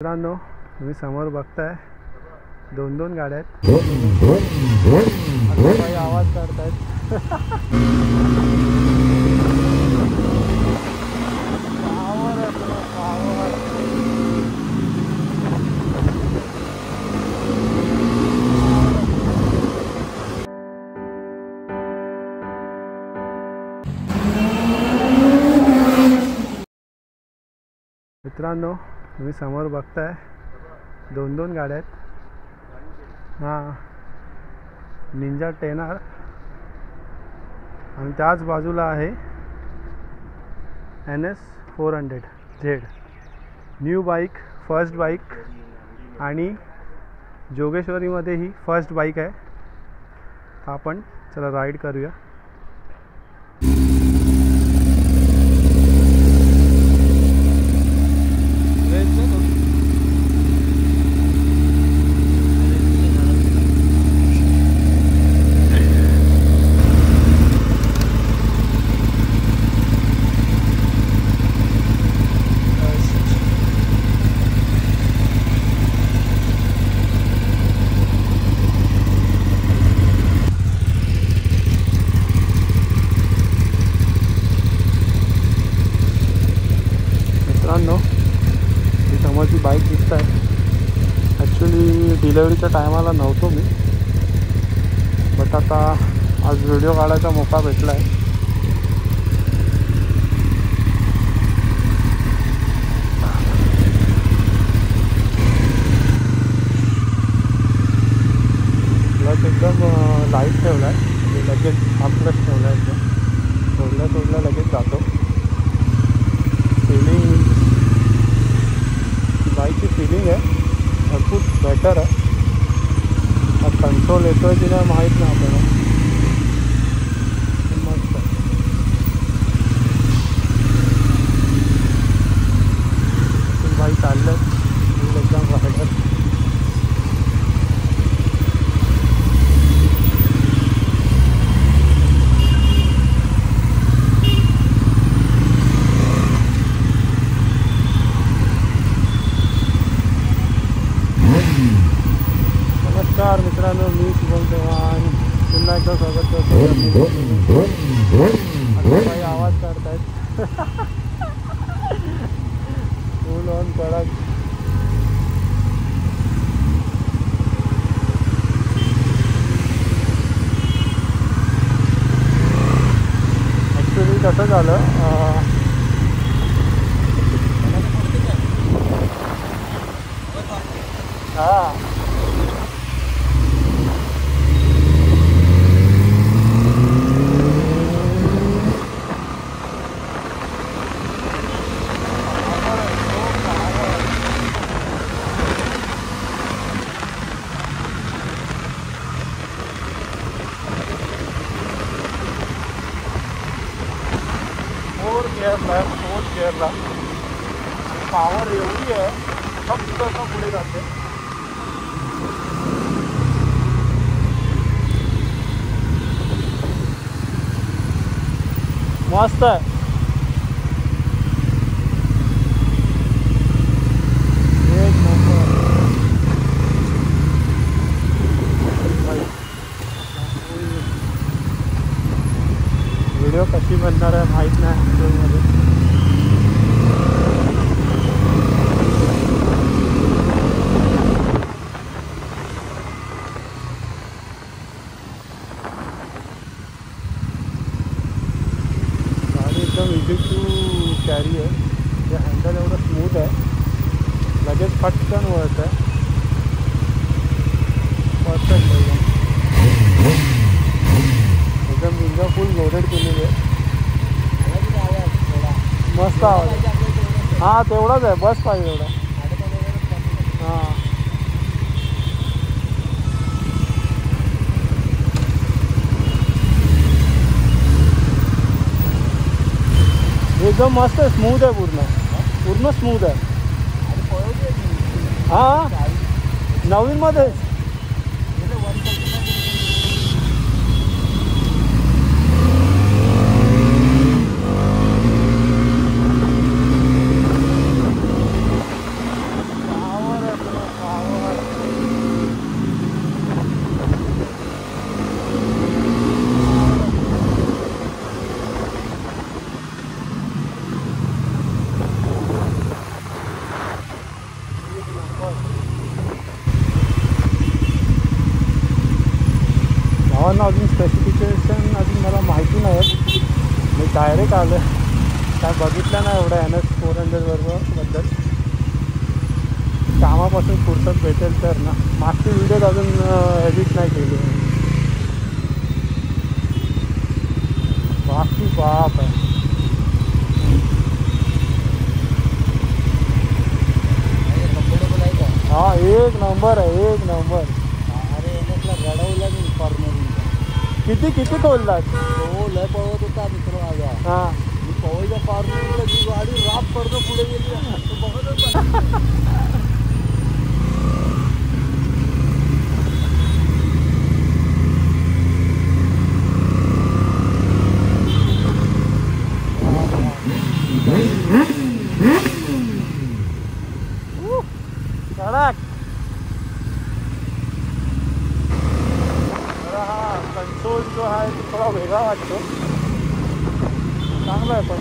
मित्रांनो, तुम्ही समोर बघताय दोन दोन गाड्या आहेत. आता काही आवाज काढतायत. मित्रांनो, तुम्ही समोर बघताय दोन दोन गाड्या आहेत. हां, निंजा 10R आणि त्याच बाजूला आहे NS 400Z. New bike, first bike आणि जोगेश्वरीमध्ये ही फर्स्ट बाईक आहे. आपण चला राईड करूया. मित्रांनो, ही समोरची बाईक दिसत आहे. ॲक्च्युली डिलेवरीच्या टायमाला नव्हतो मी, बट आता आज व्हिडिओ काढायचा मौका भेटला आहे. क्लच एकदम लाईट ठेवला आहे, लगेच क्लच ठेवला आहे. एकदम सोडल्या लगेच जातो. फीलिंग, बाईकची फीलिंग आहे भरपूर बेटर आहे. कंट्रोल येतोय की नाही माहीत नाही आपल्याला. मस्त बाईक चाललं एकदम रायडर. नमस्कार मित्रांनो, मी शुभम चव्हाण पुन्हा एकदा स्वागत करतो. आता काही आवाज काढतायत. फुल ऑन कडक. ॲक्च्युली कसं झालं, हां फोर्थ गिअरला पावर एवढी आहे, फक्त असं पुढे जाते. मस्त आहे. एक नंबर. व्हिडिओ कशी बनणार आहे माहीत नाही. व्हिडिओमध्ये गाडी एकदम इझी टू कॅरी आहे. ते हँडल एवढं स्मूथ आहे, लगेच पटकन वळत आहे. परफेक्ट एकदम निंजा फुल लोडेड केलेली आहे. मस्त आवाज. हां, तेवढाच आहे, बस पाहिजे एवढा. हां, एकदम मस्त आहे, स्मूथ आहे, पूर्ण स्मूथ आहे. हां, नवीनमध्येच. नावानं अजून स्पेसिफिकेशन अजून मला माहिती नाही. मी डायरेक्ट आलो काय बघितलं नाही एवढं NS400 बद्दल. कामापासून फुरसत भेटेल तर ना. मागची व्हिडिओज अजून एडिट नाही केली. बाकी बाप आहे. हाँ एक नंबर आहे, एक नंबर. अरे NSला रडवलं मी फॉर्मर. किती खोललात? हो लय पळवत होता मित्र माझा. हां मी पवईच्या फॉर्मरला जी गाडी राप करणं पुढे गेली तो बघतच नाही. कंट्रोल जो आहे तो थोडा वेगळा वाटतो. चांगला आहे पण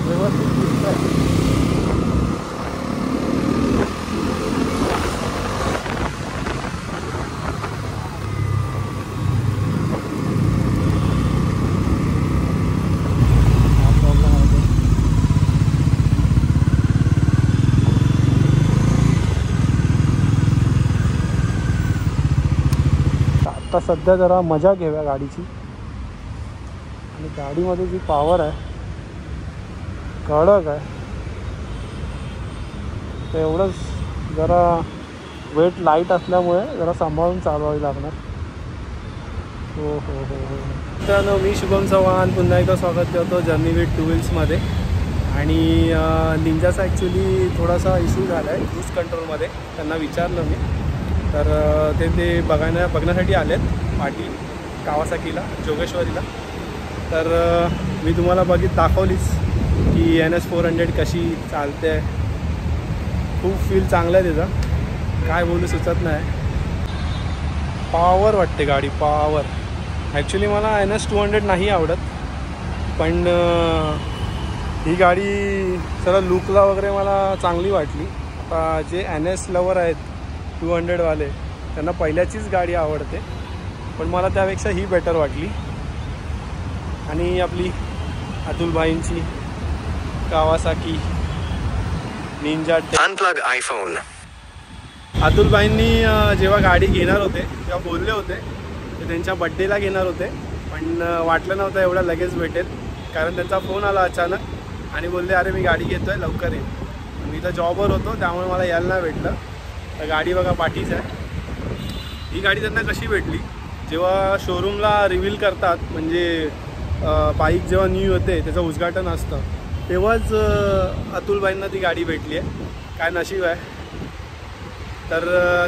व्यवस्थित दिसतंय. आता सध्या जरा मजा घेऊया गाडीची. आणि गाडीमध्ये जी पॉवर आहे कडक आहे. तर एवढंच जरा वेट लाईट असल्यामुळे जरा सांभाळून चालवावी लागणार. हो हो हो हो. तर मी शुभम चव्हाण पुन्हा एकदा स्वागत करतो जर्नी विथ टू व्हील्समध्ये. आणि निंजाचा ॲक्च्युली थोडासा इश्यू झाला आहे क्रूज कंट्रोलमध्ये. त्यांना विचारलं मी तर ते बघण्यासाठी आलेत पाठी कावासाकीला जोगेश्वरीला. तर मी तुम्हाला दाखवलीच की NS400 कशी चालते. खूप फील चांगला आहे त्याचा, काय बोलू सुचत नाही. पॉवर वाटते गाडी, पॉवर. ॲक्च्युली मला NS200 नाही आवडत, पण ही गाडी सर्व लुकला वगैरे मला चांगली वाटली. आता जे NS लवर आहेत 200वाले त्यांना पहिल्याचीच गाडी आवडते, पण मला त्यापेक्षा ही बेटर वाटली. आणि आपली अतुलभाईंची कावासाकी निंजा अनप्लग आयफोन. अतुलभाईंनी जेव्हा गाडी घेणार होते तेव्हा बोलले होते ते त्यांच्या बड्डेला घेणार होते, पण वाटलं नव्हतं एवढा लगेच भेटेल. कारण त्यांचा फोन आला अचानक आणि बोलले अरे मी गाडी घेतो आहे लवकर ये. मी तर जॉबवर होतो त्यामुळे मला यायला नाही भेटलं. तर गाडी बघा पाठीच आहे. ही गाडी त्यांना कशी भेटली, जेव्हा शोरूमला रिव्हील करतात म्हणजे बाईक जेव्हा न्यू होते त्याचं उद्घाटन असतं तेव्हाच अतुलबाईंना ती गाडी भेटली आहे. काय नशीब आहे. तर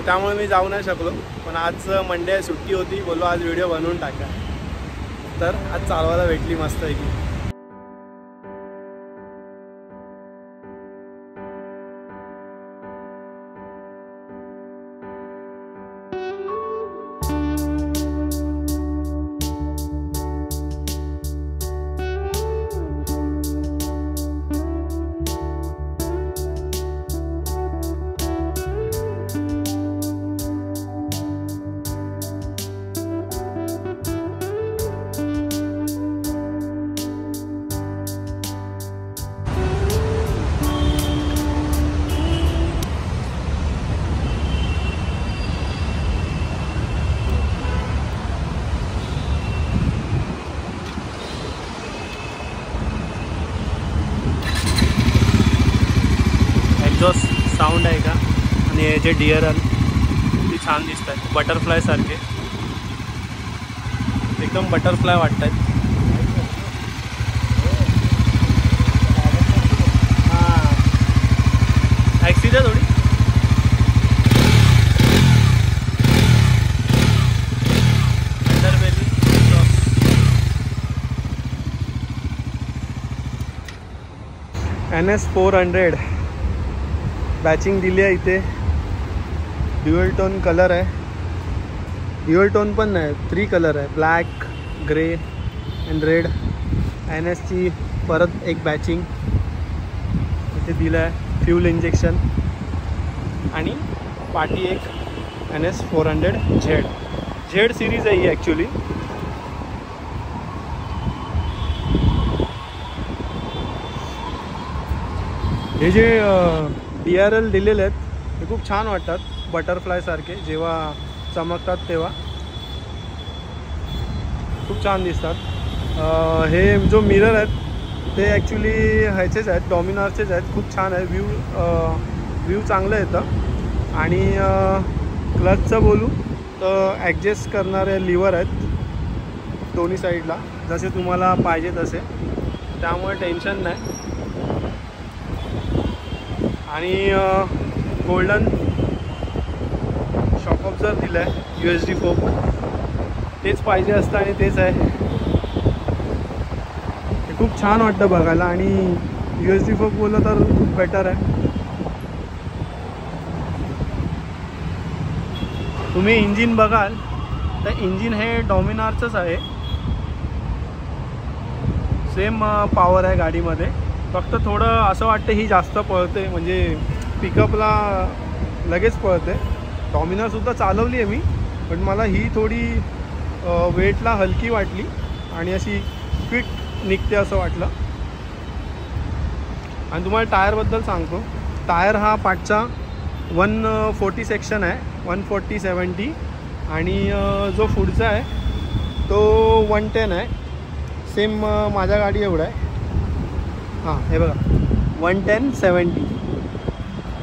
त्यामुळे मी जाऊ नाही शकलो, पण आज मंडे सुट्टी होती, बोललो आज व्हिडिओ बनवून टाका. तर आज चालवायला भेटली मस्त आहे की. एक्झॉस्ट साऊंड आहे का, आणि हे जे डिअरल ती छान दिसत आहेत, बटरफ्लाय सारखे एकदम बटरफ्लाय वाटत आहेत. हां ॲक्सिड आहे थोडी. NS400 बॅचिंग दिली आहे इथे. ड्युअल टोन कलर आहे, ड्युअल टोन पण नाही, 3 कलर आहे, ब्लॅक, ग्रे अँड रेड. NSची परत एक बॅचिंग इथे दिलं आहे, फ्यूल इंजेक्शन. आणि पाठी एक NS400Z झेड सिरीज आहे ही ॲक्च्युली. हे जे DRL दिलेले आहेत हे खूप छान वाटतात, बटरफ्लाय सारखे. जेव्हा चमकतात तेव्हा खूप छान दिसतात. हे जो मिरर आहेत ते ॲक्च्युली ह्याचेच आहेत, डॉमिनारचेच आहेत. खूप छान आहे, व्ह्यू चांगलं येतं. आणि क्लचचं बोलू तर ॲडजस्ट करणारे लिव्हर आहेत दोन्ही साईडला, जसे तुम्हाला पाहिजे तसे, त्यामुळे टेन्शन नाही. आणि गोल्डन शॉक ऑब्झर्वर दिलं आहे, USD फोक. तेच पाहिजे असतं आणि तेच आहे. हे खूप छान वाटतं बघायला. आणि USD फोक बोललं तर खूप बेटर आहे. तुम्ही इंजिन बघाल तर इंजिन हे डॉमिनारचंच आहे. सेम पॉवर आहे गाडीमध्ये. फक्त थोडं असं वाटतं ही जास्त पळते, म्हणजे पिकअपला लगेच पळते. डॉमिनारसुद्धा चालवली आहे मी, पण मला ही थोडी वेटला हलकी वाटली आणि अशी क्विक निघते असं वाटलं. आणि तुम्हाला टायरबद्दल सांगतो. टायर हा पाठचा 140 सेक्शन आहे, 140/70. आणि जो पुढचा आहे तो 110 आहे. सेम माझ्या गाडी एवढा आहे. हां, हे बघा 110/70.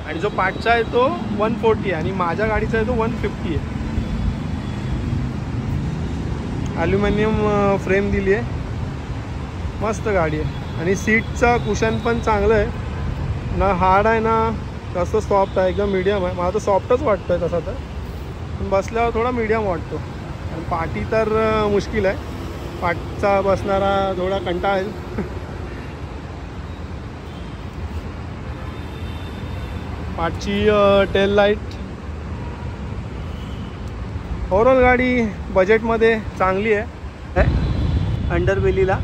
आणि जो पाठचा आहे तो 140 आणि माझ्या गाडीचा आहे तो 150 आहे. ॲल्युमिनियम फ्रेम दिली आहे, मस्त गाडी आहे. आणि सीटचा कुशन पण चांगलं आहे, ना हार्ड आहे ना तसं सॉफ्ट आहे, एकदम मीडियम आहे. मला तर सॉफ्टच वाटतं आहे तसा तर, पण बसल्यावर थोडा मीडियम वाटतो. आणि पाठी तर मुश्किल आहे, पाठचा बसणारा थोडा कंटाळेल. पाठची टेल लाईट. ओव्हरऑल गाडी बजेटमध्ये चांगली आहे. अंडरबेलीला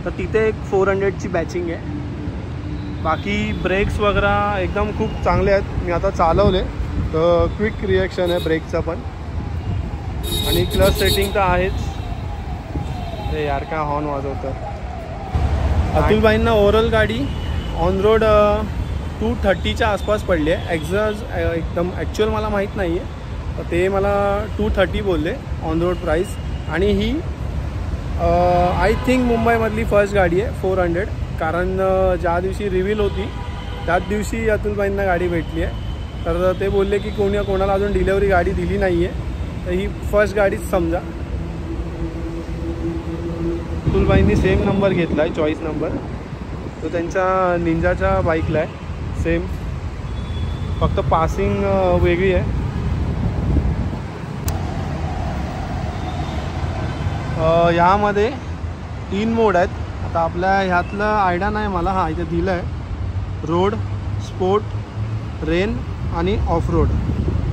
तर तिथे एक 400ची बॅचिंग आहे. बाकी ब्रेक्स वगैरे एकदम खूप चांगले आहेत. मी आता चालवले तर क्विक रिॲक्शन आहे ब्रेकचा पण. आणि क्लच सेटिंग तर आहेच. अरे यार काय हॉर्न वाजवतं. अतुलबाईंना ओव्हरऑल गाडी ऑन रोड 230च्या आसपास पडली आहे. एकदम ॲक्च्युअल मला माहीत नाही आहे, तर ते मला 230 बोलले ऑन रोड प्राईस. आणि ही आय थिंक मुंबईमधली फर्स्ट गाडी आहे 400. कारण ज्या दिवशी रिव्हील होती त्याच दिवशी अतुलबाईंना गाडी भेटली आहे. तर ते बोलले की कोणाला अजून डिलेवरी गाडी दिली नाही आहे, तर ही फर्स्ट गाडीच समजा. अतुलबाईंनी सेम नंबर घेतला आहे, चॉईस नंबर. तो त्यांच्या निंजाच्या बाईकला आहे सेम, फक्त पासिंग वेगळी आहे. यामध्ये 3 मोड आहेत. आता आपल्या ह्यातलं आयडिया नाही मला. हां, इथे दिलं आहे रोड, स्पोर्ट, रेन आणि ऑफ रोड.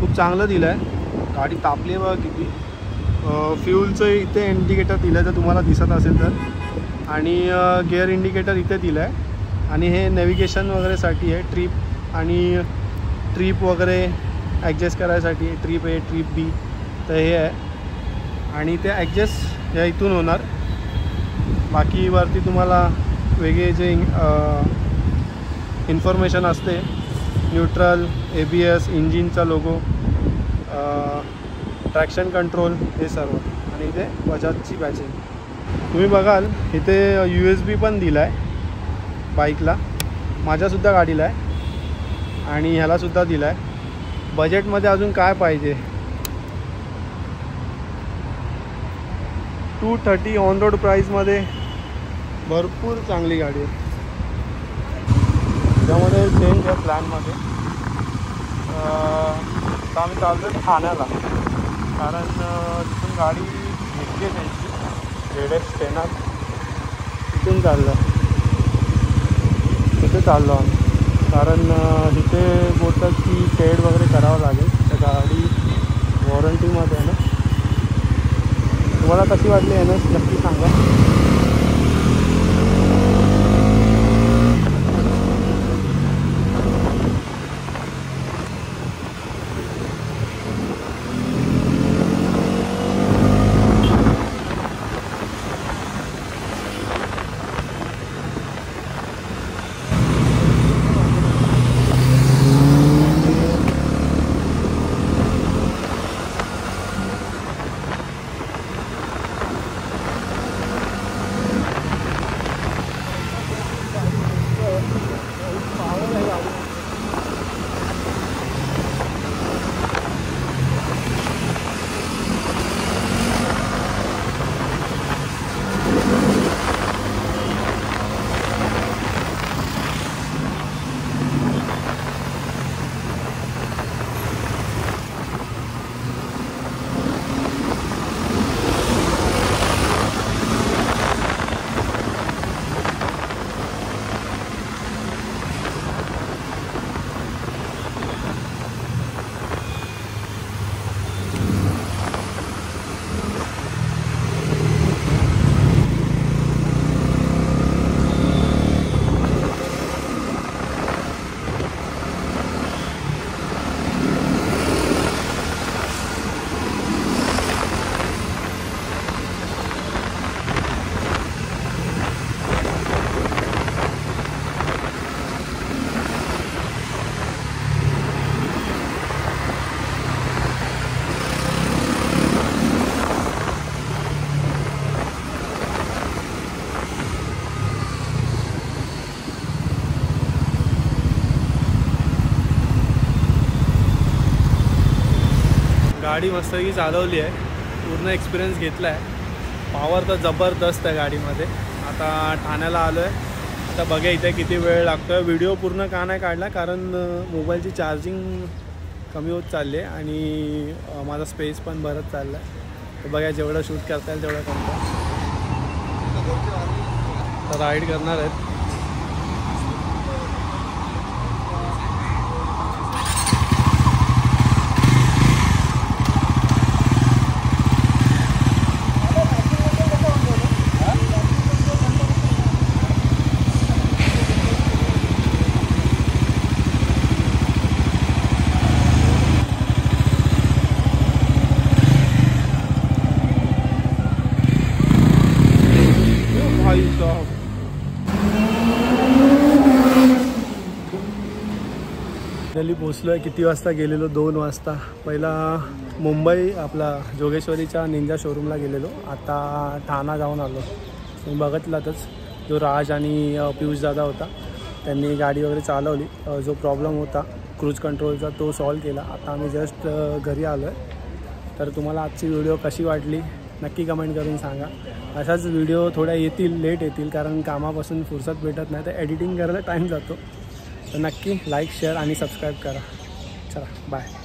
खूप चांगलं दिलं आहे. गाडी तापली आहे बघा किती. फ्यूलचं इथे इंडिकेटर दिलं आहे जर तुम्हाला दिसत असेल तर. आणि गिअर इंडिकेटर इथे दिलं आहे. आणि हे नेव्हिगेशन वगैरेसाठी आहे, ट्रिप वगैरे ॲडजस्ट करायसाठी. ट्रिप A, ट्रिप B, तर हे आहे. आणि ते ॲडजस्ट या इथून होणार. बाकी वरती तुम्हाला वेगळे जे इन्फॉर्मेशन असते, न्यूट्रल, ABS, इंजिनचा लोगो, ट्रॅक्शन कंट्रोल, हे सर्व. आणि इथे बजाजची बॅचिंग. तुम्ही बघाल इथे USB पण दिला आहे बाईकला, माझ्यासुद्धा गाडीला आहे आणि ह्यालासुद्धा दिला आहे. बजेटमध्ये अजून काय पाहिजे. 230 ऑन रोड प्राईसमध्ये भरपूर चांगली गाडी आहे. त्यामध्ये चेंज आहे प्लॅनमध्ये. आता आम्ही चाललो आहे ठाण्याला, कारण तिथून गाडी घेतली आहे त्यांची ZX 10. तिथून चाललो आहे, तिथे चाललो आम्ही. कारण इथे बोलतात की शेड वगैरे करावं लागेल. तर गाडी वॉरंटीमध्ये आहे ना. तुम्हाला कशी वाटली आहे ना, नक्की सांगा. गाडी मस्तपैकी चालवली आहे, पूर्ण एक्सपिरियन्स घेतला आहे. पॉवर तर जबरदस्त आहे गाडीमध्ये. आता ठाण्याला आलो आहे. आता बघा इथे किती वेळ लागतो आहे. व्हिडिओ पूर्ण का नाही काढला कारण मोबाईलची चार्जिंग कमी होत चालली आहे आणि माझा स्पेस पण भरत चालला आहे. तर बघा जेवढं शूट करता येईल तेवढं करतो. तर राईड करणार आहेत. दिल्ली पोचलो आहे. किती वाजता गेलेलो? 2 वाजता. पहिला मुंबई आपला जोगेश्वरीच्या निंजा शोरूमला गेलेलो. आता ठाणा जाऊन आलो. तुम्ही बघितलातच जो राज आणि पियुष दादा होता त्यांनी गाडी वगैरे चालवली. जो प्रॉब्लेम होता क्रूज कंट्रोलचा तो सॉल्व केला. आता आम्ही जस्ट घरी आलो आहे. तर तुम्हाला आजची व्हिडिओ कशी वाटली नक्की कमेंट करून सांगा. अशाच व्हिडिओ थोड्या येतील, लेट येतील कारण कामापासून फुरसत भेटत नाही, तर एडिटिंग करायला टाईम जातो. तर नक्की लाईक, शेअर आणि सबस्क्राईब करा. चला बाय.